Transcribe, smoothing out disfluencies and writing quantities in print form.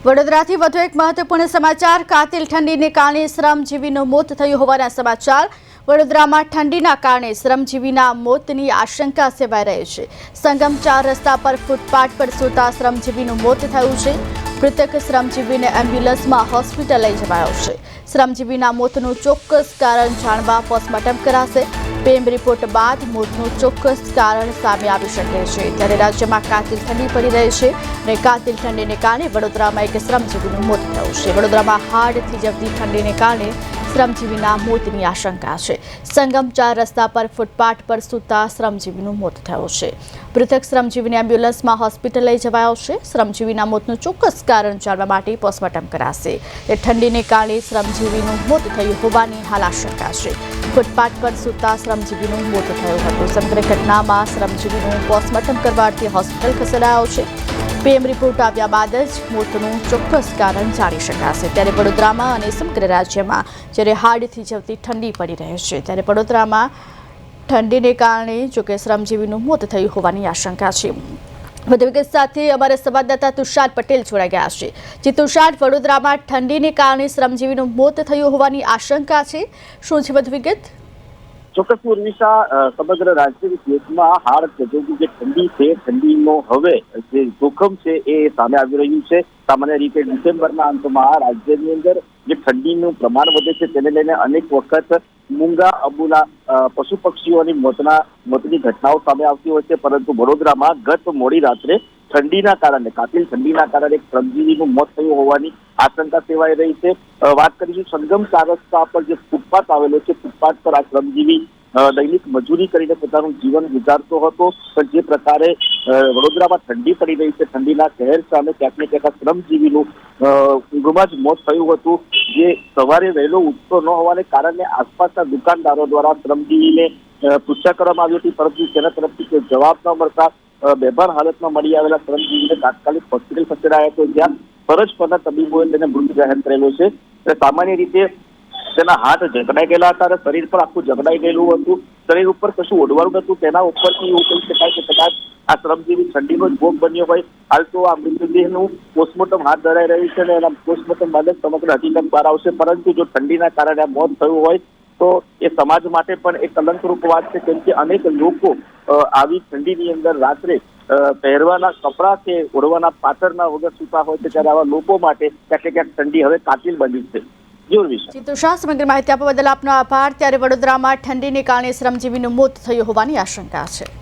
વડોદરાથી વધુ એક મહત્વપૂર્ણ સમાચાર। કાતિલ ઠંડીને કારણે શ્રમજીવીનું મોત થયું હોવાના સમાચાર। વડોદરામાં ઠંડીના કારણે શ્રમજીવીના મોતની આશંકા સેવાઈ રહી છે। સંગમ 4 રસ્તા પર ફૂટપાથ પર સૂતા શ્રમજીવીનું મોત થયું છે। મૃતક શ્રમજીવીને એમ્બ્યુલન્સમાં હોસ્પિટલ લઈ જવાયો છે। શ્રમજીવીના મોતનું ચોક્કસ કારણ જાણવા પોસ્ટમોર્ટમ કરાશે। પેમ રિપોર્ટ બાદ મોતનું ચોક્કસ કારણ સામે આવી શકે છે। ત્યારે રાજ્યમાં કાતિલ ઠંડી પડી રહી છે અને કાતિલ ઠંડીને કારણે વડોદરામાં એક શ્રમજીવીનું મોત થયું છે। વડોદરામાં હાડ થીજવતી ઠંડીને કારણે શ્રમજીવીના મોતની આશંકા છે। સંગમ 4 રસ્તા પર ફૂટપાથ પર સૂતા શ્રમજીવીનું મોત થયું છે। મૃતક શ્રમજીવીને એમ્બ્યુલન્સમાં હોસ્પિટલ લઈ જવાયો છે। શ્રમજીવીના મોતનું ચોક્કસ કારણ જાણવા માટે પોસ્ટમોર્ટમ કરાશે। ઠંડીને કારણે શ્રમજીવીનું મોત થયું હોવાની હાલ આશંકા છે। ફૂટપાથ પર સૂતા શ્રમજીવીનું મોત થયું હતું। સમગ્ર ઘટનામાં શ્રમજીવીનું પોસ્ટમોર્ટમ કરવાથી હોસ્પિટલ ખસેડાયો છે। પીએમ રિપોર્ટ આવ્યા બાદ જ મોતનું ચોક્કસ કારણ જાણી શકાશે। ત્યારે વડોદરામાં અને સમગ્ર રાજ્યમાં જ્યારે હાડથી જવતી ઠંડી પડી રહે છે ત્યારે વડોદરામાં ઠંડીને કારણે જોકે શ્રમજીવીનું મોત થયું હોવાની આશંકા છે। વધુ વિગત સાથે અમારા સંવાદદાતા તુષાર પટેલ જોડાઈ ગયા છે। જે તુષાર, વડોદરામાં ઠંડીને કારણે શ્રમજીવીનું મોત થયું હોવાની આશંકા છે, શું છે વધુ વિગત? ચોક્કસ ઉર્મિશા, સમગ્ર રાજ્ય દેશમાં હાડ થીજવતી જે ઠંડી છે, ઠંડીનો હવે જે જોખમ છે એ સામે આવી રહ્યું છે। સામાન્ય રીતે ડિસેમ્બરના અંતમાં રાજ્યની અંદર જે ઠંડીનું પ્રમાણ વધે છે તેને લઈને અનેક વખત મૂંગા અબુલા પશુ પક્ષીઓની મોતની ઘટનાઓ સામે આવતી હોય છે। પરંતુ વડોદરામાં ગત મોડી રાત્રે ઠંડીના કારણે કાતિલ ઠંડીના કારણે એક શ્રમજીવીનું મોત થયું હોવાની આશંકા સેવાઈ રહી છે। વાત કરીશું સંગમ 4 રસ્તા પર જે ફૂટપાથ આવેલો છે, ફૂટપાથ પર આ શ્રમજીવી દૈનિક મજૂરી કરીને પોતાનું જીવન ગુજારતો હતો। પણ જે પ્રકારે વડોદરામાં ઠંડી પડી રહી છે, ઠંડીના કહેર સામે ક્યાંક ને ક્યાંક શ્રમજીવીનું ઊંઘમાં જ મોત થયું હતું। જે સવારે વહેલો ઉઠતો ન હોવાને કારણે આસપાસના દુકાનદારો દ્વારા શ્રમજીવીને પૂછા કરવામાં આવી હતી, પરંતુ તેના તરફથી કોઈ જવાબ ન મળતા બેભાન હાલતમાં મળી આવેલા શ્રમજીવીને તાત્કાલિક હોસ્પિટલ ખસેડાયા હતો, જ્યાં ફરજ પરના તબીબોએ તેને મૃત જાહેર કરેલો છે। સામાન્ય રીતે તેના હાથ જકડાઈ ગયેલા હતા અને શરીર પર આખું જકડાઈ ગયેલું હતું। શરીર ઉપર કશું ઓઢવાનું નતું, તેના ઉપરથી એવું કહી શકાય કે કદાચ આ શ્રમજીવી ઠંડીનો જ ભોગ બન્યો હોય। હાલ તો આ મૃતદેહનું પોસ્ટમોર્ટમ હાથ ધરાઈ રહ્યું છે અને એના પોસ્ટમોર્ટમ બાદ જ સમગ્ર હકીકત બહાર આવશે। પરંતુ જો ઠંડીના કારણે આ મોત થયું હોય તો એ સમાજ માટે પણ એક કલંકરૂપ વાત છે, કેમ કે અનેક લોકો આવી ઠંડીની અંદર રાત્રે પહેરવાના કપડાં કે ઓઢવાના પાથરના વગર સૂતા હોય છે, ત્યારે આવા લોકો માટે ક્યાંક ને ક્યાંક ઠંડી હવે કાતિલ બની છે। તુષાર, સમગ્ર માહિતી આપવા બદલ આપનો આભાર। ત્યારે વડોદરામાં ઠંડીને કારણે શ્રમજીવીનું મોત થયું હોવાની આશંકા છે।